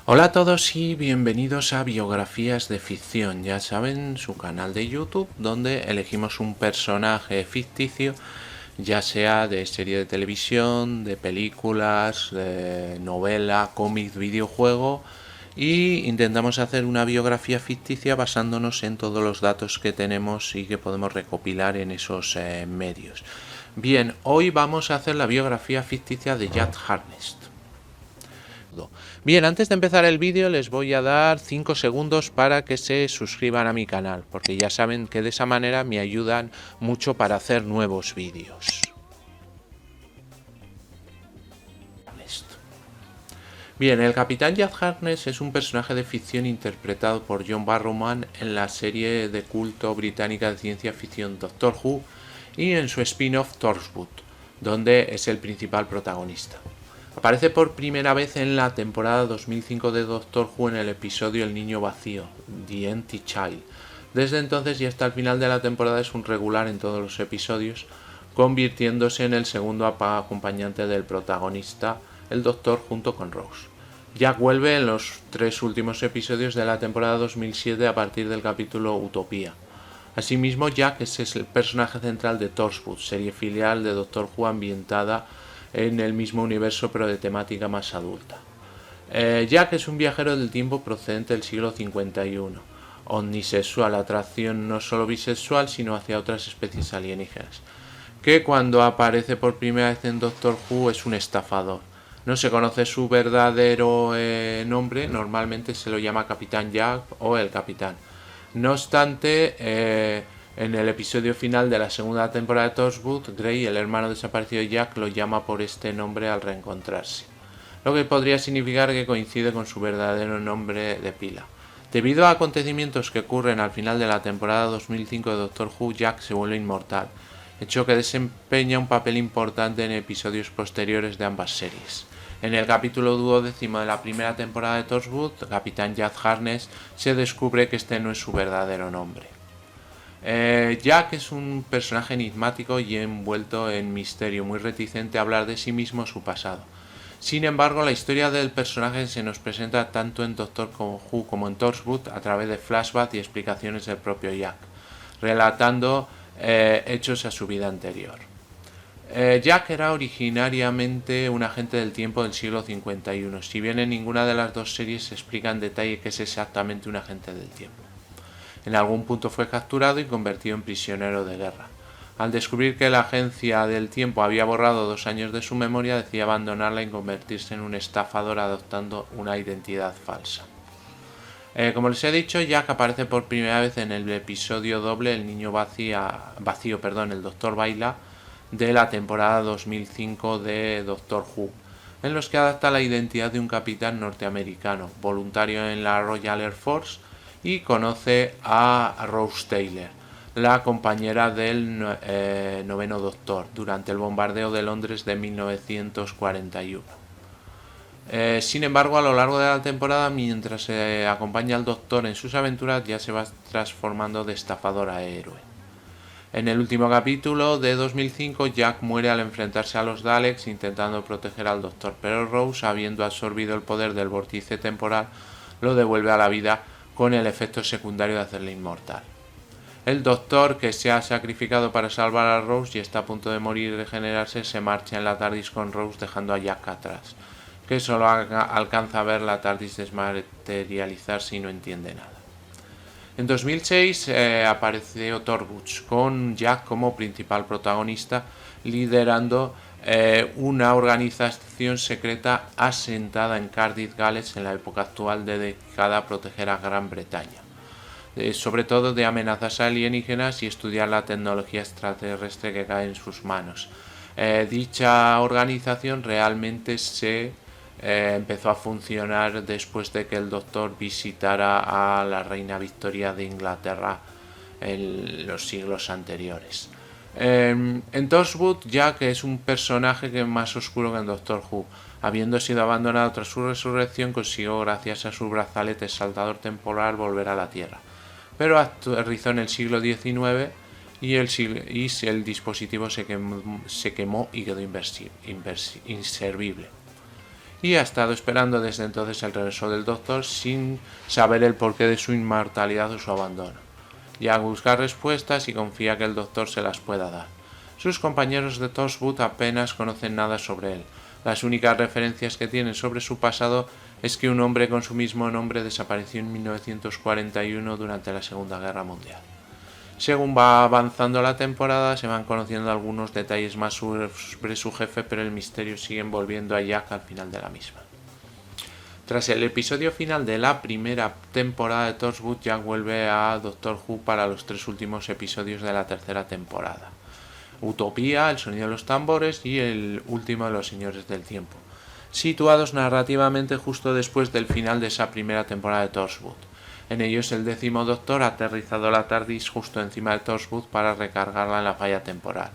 Hola a todos y bienvenidos a Biografías de Ficción, ya saben, su canal de YouTube donde elegimos un personaje ficticio, ya sea de serie de televisión, de películas, de novela, cómic, videojuego, y intentamos hacer una biografía ficticia basándonos en todos los datos que tenemos y que podemos recopilar en esos medios. Bien, hoy vamos a hacer la biografía ficticia de Jack Harkness. Bien, antes de empezar el vídeo les voy a dar 5 segundos para que se suscriban a mi canal, porque ya saben que de esa manera me ayudan mucho para hacer nuevos vídeos. Bien, el Capitán Jack Harkness es un personaje de ficción interpretado por John Barrowman en la serie de culto británica de ciencia ficción Doctor Who y en su spin-off Torchwood, donde es el principal protagonista. Aparece por primera vez en la temporada 2005 de Doctor Who en el episodio El Niño Vacío, The Empty Child. Desde entonces y hasta el final de la temporada es un regular en todos los episodios, convirtiéndose en el segundo acompañante del protagonista, el Doctor, junto con Rose. Jack vuelve en los 3 últimos episodios de la temporada 2007 a partir del capítulo Utopía. Asimismo, Jack es el personaje central de Torchwood, serie filial de Doctor Who ambientada en el mismo universo pero de temática más adulta. Jack es un viajero del tiempo procedente del siglo 51, omnisexual, atracción no solo bisexual sino hacia otras especies alienígenas, que cuando aparece por primera vez en Doctor Who es un estafador. No se conoce su verdadero nombre, normalmente se lo llama Capitán Jack o el Capitán. No obstante, en el episodio final de la segunda temporada de Torchwood, Grey, el hermano desaparecido de Jack, lo llama por este nombre al reencontrarse, lo que podría significar que coincide con su verdadero nombre de pila. Debido a acontecimientos que ocurren al final de la temporada 2005 de Doctor Who, Jack se vuelve inmortal, hecho que desempeña un papel importante en episodios posteriores de ambas series. En el capítulo 12 de la primera temporada de Torchwood, Capitán Jack Harkness, se descubre que este no es su verdadero nombre. Jack es un personaje enigmático y envuelto en misterio, muy reticente a hablar de sí mismo o su pasado. Sin embargo, la historia del personaje se nos presenta tanto en Doctor Who como en Torchwood a través de flashbacks y explicaciones del propio Jack, relatando hechos a su vida anterior. Jack era originariamente un agente del tiempo del siglo 51, si bien en ninguna de las dos series se explica en detalle qué es exactamente un agente del tiempo. En algún punto fue capturado y convertido en prisionero de guerra. Al descubrir que la agencia del tiempo había borrado 2 años de su memoria, decidió abandonarla y convertirse en un estafador adoptando una identidad falsa. Como les he dicho, Jack aparece por primera vez en el episodio doble El Niño Vacío, el Doctor Baila, de la temporada 2005 de Doctor Who, en los que adapta la identidad de un capitán norteamericano, voluntario en la Royal Air Force, y conoce a Rose Taylor, la compañera del noveno Doctor, durante el bombardeo de Londres de 1941. Sin embargo, a lo largo de la temporada, mientras acompaña al Doctor en sus aventuras, ya se va transformando de estafador a héroe. En el último capítulo de 2005, Jack muere al enfrentarse a los Daleks intentando proteger al Doctor, pero Rose, habiendo absorbido el poder del vórtice temporal, lo devuelve a la vida con el efecto secundario de hacerle inmortal. El Doctor, que se ha sacrificado para salvar a Rose y está a punto de morir y regenerarse, se marcha en la TARDIS con Rose dejando a Jack atrás, que solo alcanza a ver la TARDIS desmaterializarse y no entiende nada. En 2006 apareció Torchwood con Jack como principal protagonista, liderando una organización secreta asentada en Cardiff, Gales, en la época actual dedicada a proteger a Gran Bretaña, sobre todo de amenazas alienígenas y estudiar la tecnología extraterrestre que cae en sus manos. Dicha organización realmente empezó a funcionar después de que el Doctor visitara a la reina Victoria de Inglaterra en los siglos anteriores. En Torchwood, Jack es un personaje que es más oscuro que en Doctor Who. Habiendo sido abandonado tras su resurrección, consiguió, gracias a su brazalete saltador temporal, volver a la Tierra. Pero aterrizó en el siglo XIX y el dispositivo se quemó y quedó inservible. y ha estado esperando desde entonces el regreso del Doctor sin saber el porqué de su inmortalidad o su abandono. Jack busca respuestas y confía que el Doctor se las pueda dar. Sus compañeros de Torchwood apenas conocen nada sobre él. Las únicas referencias que tienen sobre su pasado es que un hombre con su mismo nombre desapareció en 1941 durante la Segunda Guerra Mundial. Según va avanzando la temporada, se van conociendo algunos detalles más sobre su jefe, pero el misterio sigue envolviendo a Jack al final de la misma. Tras el episodio final de la primera temporada de Torchwood, Jack vuelve a Doctor Who para los 3 últimos episodios de la tercera temporada: Utopía, El sonido de los tambores y el último de Los señores del tiempo, situados narrativamente justo después del final de esa primera temporada de Torchwood. En ellos el 10º Doctor ha aterrizado la TARDIS justo encima de Torchwood para recargarla en la falla temporal.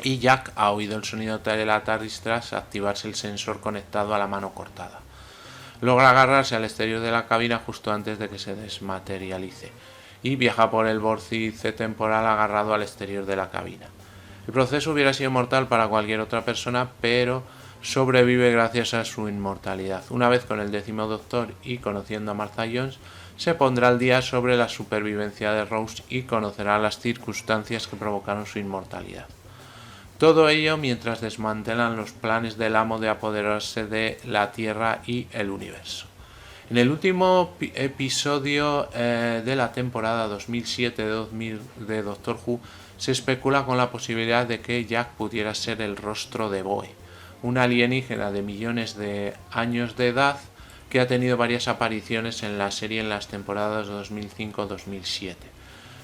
Y Jack ha oído el sonido de la TARDIS tras activarse el sensor conectado a la mano cortada. Logra agarrarse al exterior de la cabina justo antes de que se desmaterialice y viaja por el vórtice temporal agarrado al exterior de la cabina. El proceso hubiera sido mortal para cualquier otra persona, pero sobrevive gracias a su inmortalidad. Una vez con el 10º Doctor y conociendo a Martha Jones, se pondrá al día sobre la supervivencia de Rose y conocerá las circunstancias que provocaron su inmortalidad. Todo ello mientras desmantelan los planes del amo de apoderarse de la Tierra y el universo. En el último episodio de la temporada 2007 de Doctor Who, se especula con la posibilidad de que Jack pudiera ser el rostro de Boe, un alienígena de millones de años de edad que ha tenido varias apariciones en la serie en las temporadas 2005-2007.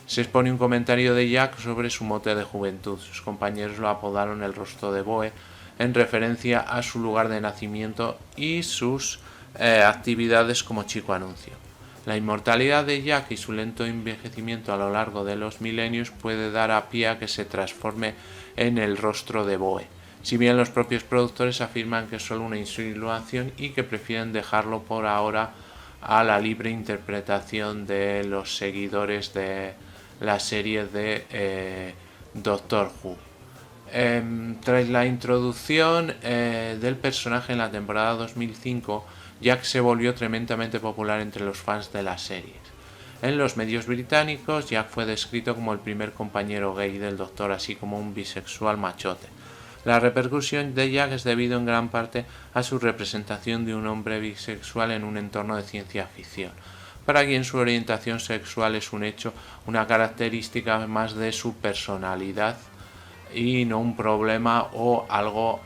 Se expone un comentario de Jack sobre su mote de juventud. Sus compañeros lo apodaron el rostro de Boe en referencia a su lugar de nacimiento y sus actividades como chico anuncio. La inmortalidad de Jack y su lento envejecimiento a lo largo de los milenios puede dar a pie a que se transforme en el rostro de Boe, si bien los propios productores afirman que es solo una insinuación y que prefieren dejarlo por ahora a la libre interpretación de los seguidores de la serie de Doctor Who. Tras la introducción del personaje en la temporada 2005, Jack se volvió tremendamente popular entre los fans de las series. En los medios británicos, Jack fue descrito como el primer compañero gay del Doctor, así como un bisexual machote. La repercusión de Jack es debido en gran parte a su representación de un hombre bisexual en un entorno de ciencia ficción, para quien su orientación sexual es un hecho, una característica más de su personalidad y no un problema o algo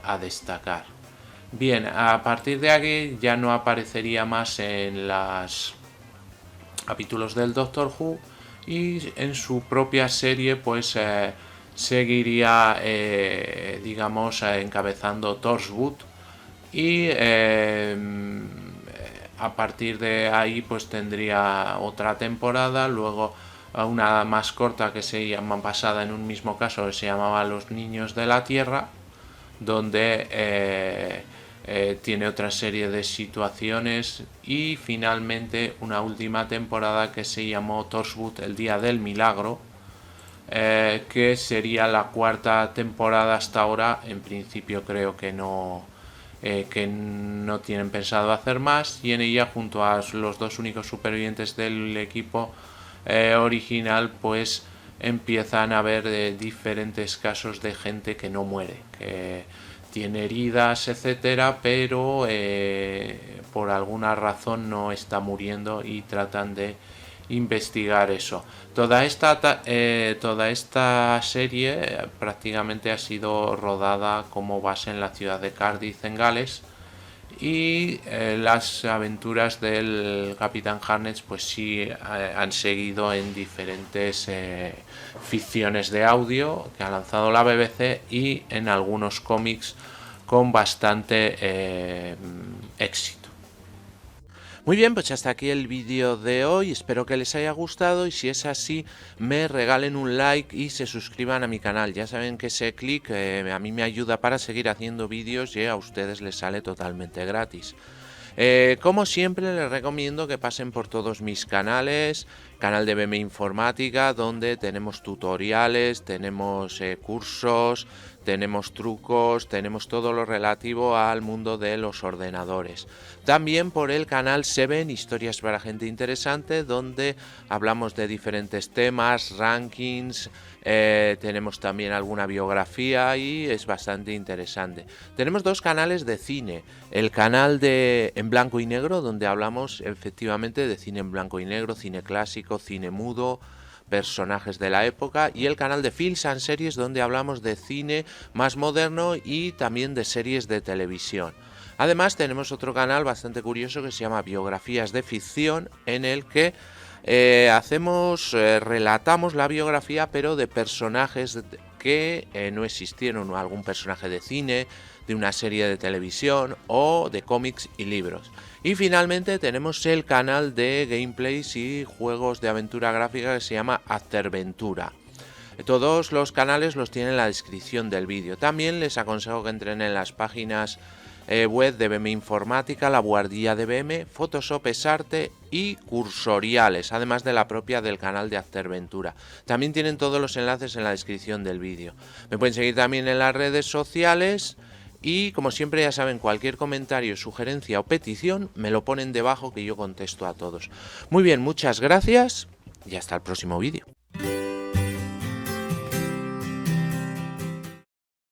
a destacar. Bien, a partir de aquí ya no aparecería más en los capítulos del Doctor Who y en su propia serie pues seguiría encabezando Torchwood y a partir de ahí pues tendría otra temporada, luego una más corta que se llama, basada en un mismo caso, que se llamaba Los niños de la Tierra, donde tiene otra serie de situaciones, y finalmente una última temporada que se llamó Torchwood, el día del milagro, que sería la cuarta temporada hasta ahora. En principio creo que no tienen pensado hacer más, y en ella, junto a los 2 únicos supervivientes del equipo original, pues empiezan a haber diferentes casos de gente que no muere, que tiene heridas, etcétera, pero por alguna razón no está muriendo, y tratan de investigar eso. Toda esta serie prácticamente ha sido rodada como base en la ciudad de Cardiff, en Gales, y las aventuras del Capitán Harkness pues sí han seguido en diferentes ficciones de audio que ha lanzado la BBC y en algunos cómics con bastante éxito. Muy bien, pues hasta aquí el vídeo de hoy, espero que les haya gustado, y si es así, me regalen un like y se suscriban a mi canal. Ya saben que ese clic a mí me ayuda para seguir haciendo vídeos y a ustedes les sale totalmente gratis. Como siempre, les recomiendo que pasen por todos mis canales, canal de BM Informática, donde tenemos tutoriales, tenemos cursos, tenemos trucos, tenemos todo lo relativo al mundo de los ordenadores. También por el canal Seven, historias para gente interesante, donde hablamos de diferentes temas, rankings, tenemos también alguna biografía y es bastante interesante. Tenemos dos canales de cine, el canal de en blanco y negro, donde hablamos efectivamente de cine en blanco y negro, cine clásico, cine mudo, personajes de la época, y el canal de Films and Series, donde hablamos de cine más moderno y también de series de televisión. Además tenemos otro canal bastante curioso que se llama Biografías de Ficción, en el que relatamos la biografía, pero de personajes que no existieron, algún personaje de cine, de una serie de televisión o de cómics y libros. Y finalmente tenemos el canal de gameplays y juegos de aventura gráfica que se llama Afterventura. Todos los canales los tienen en la descripción del vídeo. También les aconsejo que entren en las páginas web de BM Informática, La Buhardilla de BM, Photoshop es Arte y Cursoriales, además de la propia del canal de Afterventura. También tienen todos los enlaces en la descripción del vídeo. Me pueden seguir también en las redes sociales y, como siempre, ya saben, cualquier comentario, sugerencia o petición me lo ponen debajo, que yo contesto a todos. Muy bien, muchas gracias y hasta el próximo vídeo.